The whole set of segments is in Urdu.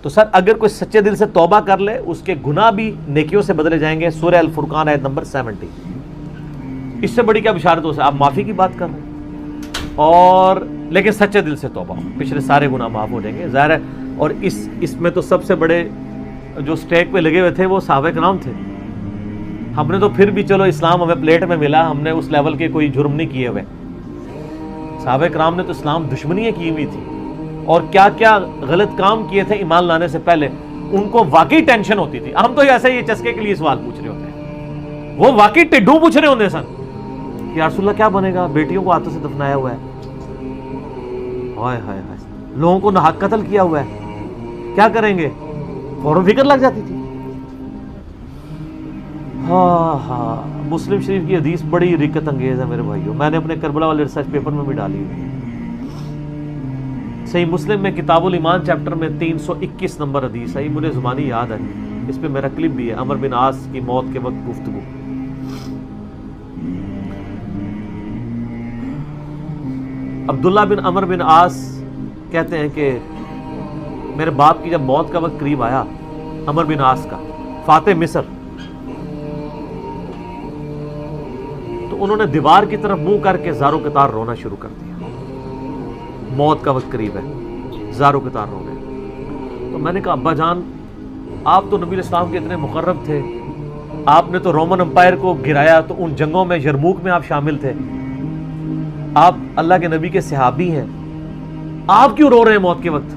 تو سر اگر کوئی سچے دل سے توبہ کر لے اس کے گناہ بھی نیکیوں سے بدلے جائیں گے. سورہ الفرقان آیت نمبر 70. اس سے بڑی کیا بشارت ہو سکتی؟ آپ معافی کی بات کر رہے ہیں اور لیکن سچے دل سے توبہ ہو, پچھلے سارے گناہ معاف ہو جائیں گے, ظاہر ہے. اور اس میں تو سب سے بڑے جو اسٹیک پہ لگے ہوئے تھے وہ صحابہ کرام تھے. ہم نے تو پھر بھی چلو اسلام ہمیں پلیٹ میں ملا, ہم نے اس لیول کے کوئی جرم نہیں کیے ہوئے. صحابہ کرام نے تو اسلام دشمنیاں کی ہوئی تھی اور کیا کیا غلط کام کیے تھے ایمان لانے سے پہلے, ان کو واقعی ٹینشن ہوتی تھی. ہم تو ایسے یہ چسکے کے لیے سوال پوچھ رہے ہوتے ہیں, وہ واقعی ٹڈو پوچھ رہے ہوتے سن کہ یا رسول اللہ کیا بنے گا, بیٹیوں کو ہاتھوں سے دفنایا ہوا ہے, ہائے ہائے ہائے, لوگوں کو ناحق قتل کیا ہوا ہے, کیا کریں گے؟ فوراً فکر لگ جاتی تھی. ہاں مسلم شریف کی حدیث بڑی رکت انگیز ہے میرے بھائیوں, میں نے اپنے کربلا والے ریسرچ پیپر میں بھی ڈالی ہے. صحیح مسلم میں کتاب الایمان چیپٹر میں 321 نمبر حدیث ہے, یہ مجھے زبانی یاد ہے, اس پہ میرا کلپ بھی ہے, عمر بن عاص کی موت کے وقت گفتگو. عبداللہ بن عمر بن عاص کہتے ہیں کہ میرے باپ کی جب موت کا وقت قریب آیا, عمر بن عاص کا, فاتح مصر, تو انہوں نے دیوار کی طرف منہ کر کے زارو قطار رونا شروع کر دیا. موت کا وقت قریب ہے, زارو قطار رو رہے. تو میں نے کہا ابا جان آپ تو نبی اسلام کے اتنے مقرب تھے, آپ نے تو رومن امپائر کو گرایا, تو ان جنگوں میں یرموک میں آپ شامل تھے, آپ اللہ کے نبی کے صحابی ہیں, آپ کیوں رو رہے ہیں موت کے وقت؟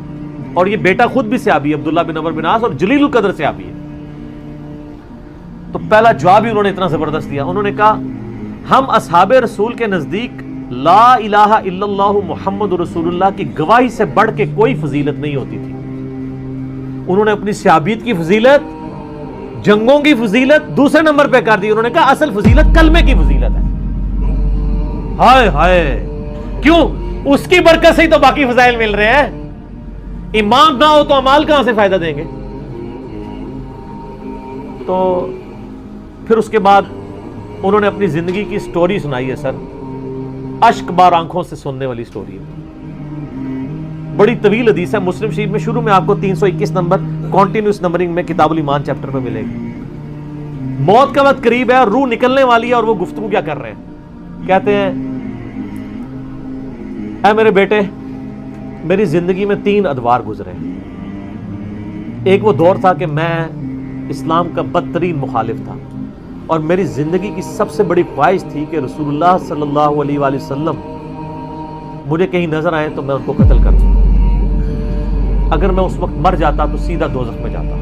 اور یہ بیٹا خود بھی صحابی ہے, عبداللہ بن عمر بن عاص, اور جلیل القدر صحابی ہے. تو پہلا جواب ہی انہوں نے اتنا زبردست دیا, انہوں نے کہا ہم اصحاب رسول کے نزدیک لا الہ الا اللہ محمد رسول اللہ کی گواہی سے بڑھ کے کوئی فضیلت نہیں ہوتی تھی. انہوں نے اپنی صحابیت کی فضیلت, جنگوں کی فضیلت دوسرے نمبر پہ کر دی. انہوں نے کہا اصل فضیلت کلمے کی فضیلت ہے. ہائے ہائے, کیوں؟ اس کی برکت سے ہی تو باقی فضائل مل رہے ہیں. ایمان نہ ہو تو اعمال کہاں سے فائدہ دیں گے؟ تو پھر اس کے بعد انہوں نے اپنی زندگی کی سٹوری سنائی ہے سر, اشک بار آنکھوں سے سننے والی سٹوری ہے, بڑی طویل حدیث ہے. مسلم شریف میں شروع میں آپ کو 321 نمبر کنٹینیوس نمبرنگ میں کتاب الایمان چیپٹر میں ملے گی. موت کا وقت قریب ہے اور روح نکلنے والی ہے, اور وہ گفتگو کیا کر رہے ہیں, کہتے ہیں اے میرے بیٹے, میری زندگی میں 3 ادوار گزرے. ایک وہ دور تھا کہ میں اسلام کا بدترین مخالف تھا, اور میری زندگی کی سب سے بڑی خواہش تھی کہ رسول اللہ صلی اللہ علیہ وآلہ وسلم مجھے کہیں نظر آئے تو میں ان کو قتل کر دوں. اگر میں اس وقت مر جاتا تو سیدھا دوزخ میں جاتا.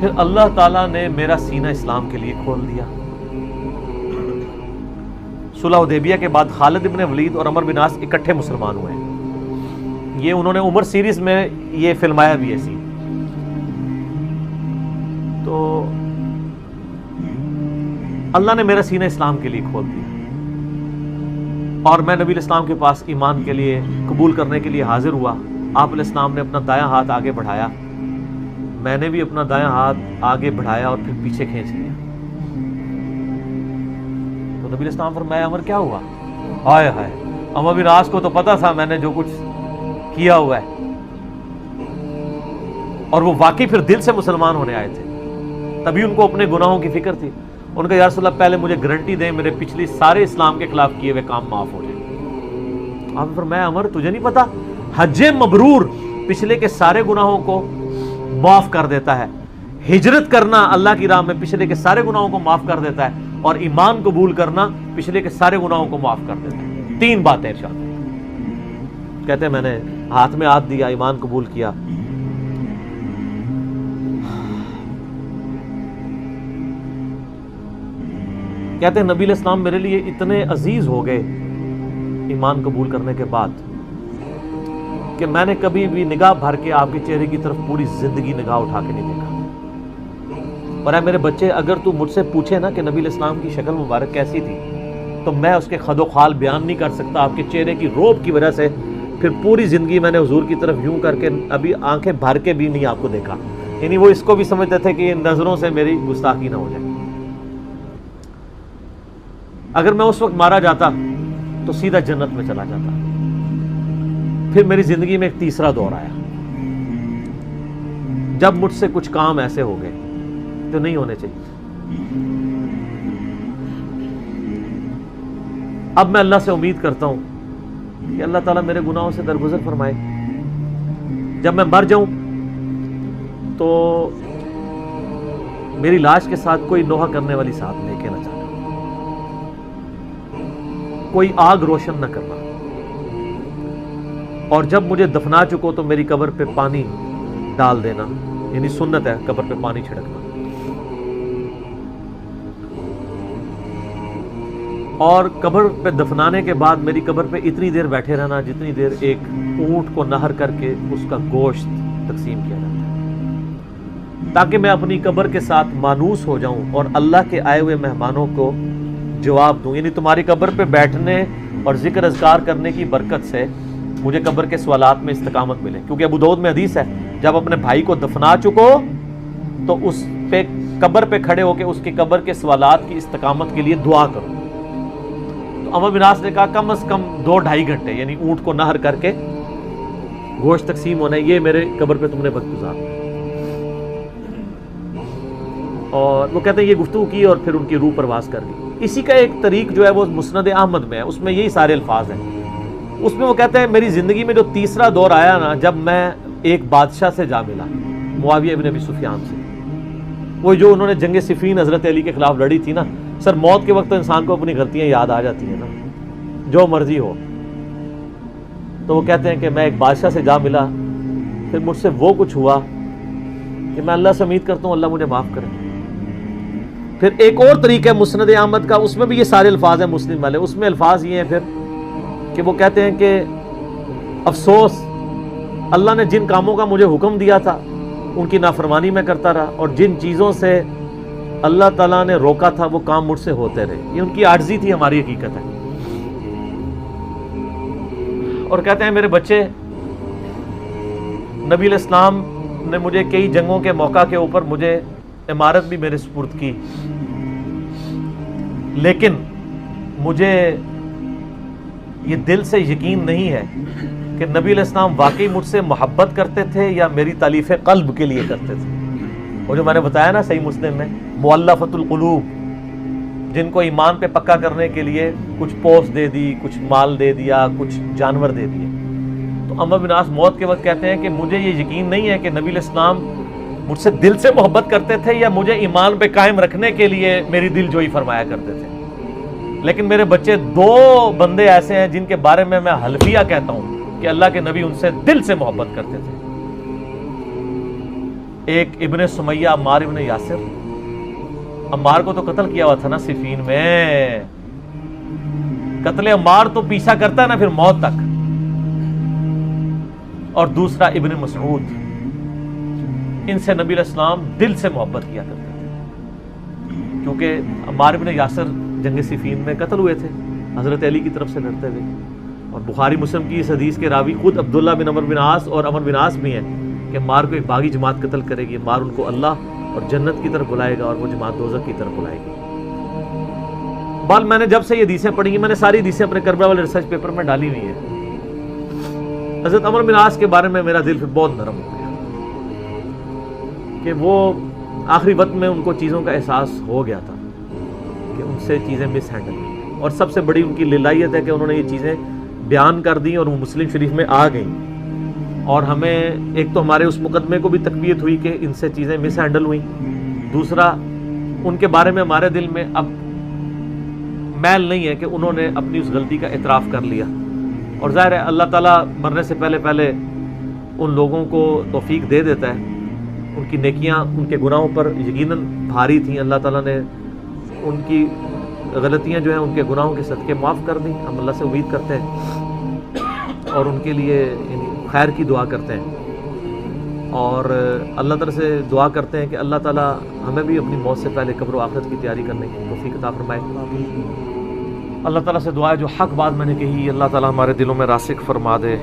پھر اللہ تعالیٰ نے میرا سینہ اسلام کے لیے کھول دیا. صلح حدیبیہ کے بعد خالد ابن ولید اور عمر بن عاص اکٹھے مسلمان ہوئے. یہ انہوں نے عمر سیریز میں یہ فلمایا بھی ایسی. تو اللہ نے میرا سینہ اسلام کے لیے کھول دیا, اور میں نبی الاسلام کے پاس ایمان کے لیے قبول کرنے کے لیے حاضر ہوا. آپ علیہ السلام نے اپنا دایاں ہاتھ آگے بڑھایا, میں نے بھی اپنا دایاں ہاتھ آگے بڑھایا اور پھر پیچھے کھینچ لیا. تو نبی الاسلام فرمایا عمر کیا ہوا؟ ہائے ہائے, عمر بن عاص کو تو پتا تھا میں نے جو کچھ کیا ہوا ہے, اور وہ واقعی پھر دل سے مسلمان ہونے آئے تھے, تبھی ان کو اپنے گناہوں کی فکر تھی. ان کا یا رسول اللہ پہلے مجھے گارنٹی دیں میرے پچھلی سارے اسلام کے خلاف کیے ہوئے کام معاف ہو جائیں. آپ فرمایا عمر تجھے نہیں پتا, حج مبرور پچھلے کے سارے گناہوں کو معاف کر دیتا ہے, ہجرت کرنا اللہ کی راہ میں پچھلے کے سارے گناہوں کو معاف کر دیتا ہے, اور ایمان قبول کرنا پچھلے کے سارے گناہوں کو معاف کر دیتا ہے. 3 باتیں ارشاد. کہتے ہیں میں نے ہاتھ میں ہاتھ دیا, ایمان قبول کیا. کہتے ہیں نبی علیہ السلام میرے لیے اتنے عزیز ہو گئے ایمان قبول کرنے کے بعد کہ میں نے کبھی بھی نگاہ بھر کے آپ کے چہرے کی طرف پوری زندگی نگاہ اٹھا کے نہیں دیکھا. اور اے میرے بچے, اگر تو مجھ سے پوچھے نا کہ نبی علیہ السلام کی شکل مبارک کیسی تھی, تو میں اس کے خد و خال بیان نہیں کر سکتا. آپ کے چہرے کی روب کی وجہ سے پھر پوری زندگی میں نے حضور کی طرف یوں کر کے ابھی آنکھیں بھر کے بھی نہیں آپ کو دیکھا. یعنی وہ اس کو بھی سمجھتے تھے کہ ان نظروں سے میری گستاخی نہ ہو جائے. اگر میں اس وقت مارا جاتا تو سیدھا جنت میں چلا جاتا. پھر میری زندگی میں ایک تیسرا دور آیا, جب مجھ سے کچھ کام ایسے ہو گئے تو نہیں ہونے چاہیے. اب میں اللہ سے امید کرتا ہوں کہ اللہ تعالیٰ میرے گناہوں سے درگزر فرمائے. جب میں مر جاؤں تو میری لاش کے ساتھ کوئی نوحہ کرنے والی ساتھ لے کے نہ جانا, کوئی آگ روشن نہ کرنا, اور جب مجھے دفنا چکو تو میری قبر پہ پانی ڈال دینا, یعنی سنت ہے قبر پہ پانی چھڑکنا. اور قبر پہ دفنانے کے بعد میری قبر پہ اتنی دیر بیٹھے رہنا جتنی دیر ایک اونٹ کو نہر کر کے اس کا گوشت تقسیم کیا جاتا ہے, تاکہ میں اپنی قبر کے ساتھ مانوس ہو جاؤں اور اللہ کے آئے ہوئے مہمانوں کو جواب دوں. یعنی تمہاری قبر پہ بیٹھنے اور ذکر اذکار کرنے کی برکت سے مجھے قبر کے سوالات میں استقامت ملے. کیونکہ ابو داؤد میں حدیث ہے, جب اپنے بھائی کو دفنا چکو تو اس پہ قبر پہ کھڑے ہو کے اس کی قبر کے سوالات کی استقامت کے لیے دعا کرو. تو عمر بن عاص نے کہا کم از کم 2-2.5 گھنٹے, یعنی اونٹ کو نہر کر کے گوشت تقسیم ہونا ہے, یہ میرے قبر پہ تم نے وقت گزارنا. اور وہ کہتے ہیں یہ گفتگو کی اور پھر ان کی روح پرواز کر گئی. اسی کا ایک طریق جو ہے وہ مسند احمد میں ہے, اس میں یہی سارے الفاظ ہیں. اس میں وہ کہتے ہیں میری زندگی میں جو تیسرا دور آیا نا, جب میں ایک بادشاہ سے جا ملا, معاویہ ابن ابی سفیان سے, وہ جو انہوں نے جنگ صفین حضرت علی کے خلاف لڑی تھی نا. سر موت کے وقت تو انسان کو اپنی غلطیاں یاد آ جاتی ہیں نا, جو مرضی ہو. تو وہ کہتے ہیں کہ میں ایک بادشاہ سے جا ملا, پھر مجھ سے وہ کچھ ہوا کہ میں اللہ سے امید کرتا ہوں اللہ مجھے معاف کرے. پھر ایک اور طریقہ ہے مسند احمد کا, اس میں بھی یہ سارے الفاظ ہیں مسلم والے. اس میں الفاظ یہ ہیں پھر کہ وہ کہتے ہیں کہ افسوس, اللہ نے جن کاموں کا مجھے حکم دیا تھا ان کی نافرمانی میں کرتا رہا, اور جن چیزوں سے اللہ تعالیٰ نے روکا تھا وہ کام مجھ سے ہوتے رہے. یہ ان کی عاجزی تھی, ہماری حقیقت ہے. اور کہتے ہیں میرے بچے, نبی علیہ السلام نے مجھے کئی جنگوں کے موقع کے اوپر مجھے امارت بھی میرے سپرد کی, لیکن مجھے یہ دل سے یقین نہیں ہے کہ نبی علیہ السلام واقعی مجھ سے محبت کرتے تھے یا میری تالیف قلب کے لیے کرتے تھے. وہ جو میں نے بتایا نا صحیح مسلم میں, مؤلفۃ القلوب, جن کو ایمان پہ پکا کرنے کے لیے کچھ پوسٹ دے دی, کچھ مال دے دیا, کچھ جانور دے دیے. تو عمر بن عاص موت کے وقت کہتے ہیں کہ مجھے یہ یقین نہیں ہے کہ نبی علیہ السلام مجھ سے دل سے محبت کرتے تھے یا مجھے ایمان پہ قائم رکھنے کے لیے میری دل جوئی فرمایا کرتے تھے. لیکن میرے بچے 2 بندے ایسے ہیں جن کے بارے میں حلفیہ کہتا ہوں کہ اللہ کے نبی ان سے دل سے محبت کرتے تھے. ایک ابن سمیہ عمار ابن یاسر, عمار کو تو قتل کیا ہوا تھا نا صفین میں, قتل عمار تو پیچھا کرتا ہے نا پھر موت تک. اور دوسرا ابن مسعود, ان سے نبی علیہ السلام دل سے محبت کیا کرتے تھے, کیونکہ عمار ابن یاسر جنگ صفین میں قتل ہوئے تھے حضرت علی کی طرف سے لڑتے ہوئے. اور بخاری مسلم کی اس حدیث کے راوی خود عبداللہ بن عمر بن عاص اور عمر بن عاص بھی ہیں کہ مار کو ایک باغی جماعت قتل کرے گی, مار ان کو اللہ اور جنت کی طرف بلائے گا اور وہ جماعت دوزخ کی طرف بلائے گی. بال میں نے جب سے یہ حدیثیں پڑھی ہیں, میں نے ساری حدیثیں اپنے کربلا والے ریسرچ پیپر میں ڈالی ہوئی ہیں. حضرت عمر بن عاص کے بارے میں میرا دل پھر بہت نرم ہو گیا کہ وہ آخری وقت میں ان کو چیزوں کا احساس ہو گیا تھا کہ ان سے چیزیں مس ہینڈل ہوئی, اور سب سے بڑی ان کی للائیت ہے کہ انہوں نے یہ چیزیں بیان کر دی اور وہ مسلم شریف میں آ گئیں. اور ہمیں ایک تو ہمارے اس مقدمے کو بھی تقویت ہوئی کہ ان سے چیزیں مس ہینڈل ہوئیں, دوسرا ان کے بارے میں ہمارے دل میں اب میل نہیں ہے کہ انہوں نے اپنی اس غلطی کا اعتراف کر لیا. اور ظاہر ہے اللہ تعالیٰ مرنے سے پہلے ان لوگوں کو توفیق دے دیتا ہے. ان کی نیکیاں ان کے گناہوں پر یقیناً بھاری تھیں, اللہ تعالیٰ نے ان کی غلطیاں جو ہیں ان کے گناہوں کے صدقے معاف کر دیں. ہم اللہ سے امید کرتے ہیں اور ان کے لیے خیر کی دعا کرتے ہیں, اور اللہ تعالیٰ سے دعا کرتے ہیں کہ اللہ تعالیٰ ہمیں بھی اپنی موت سے پہلے قبر و آخرت کی تیاری کرنے کی توفیق عطا فرمائے. اللہ تعالیٰ سے دعا ہے جو حق بات میں نے کہی اللہ تعالیٰ ہمارے دلوں میں راسخ فرما دے.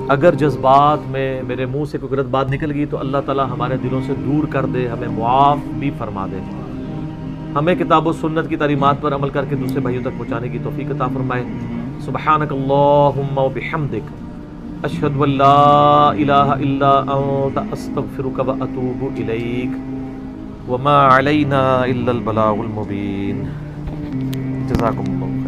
اگر جذبات میں میرے منہ سے کوئی غلط بات نکل گئی تو اللہ تعالیٰ ہمارے دلوں سے دور کر دے, ہمیں معاف بھی فرما دے. ہمیں کتاب و سنت کی تعلیمات پر عمل کر کے دوسرے بھائیوں تک پہنچانے کی توفیق عطا فرمائے. سبحانک اللہم و بحمدک اشہد ان لا الہ الا انت استغفرک واتوب الیک وما علینا الا البلاغ المبین. جزاکم اللہ خیر.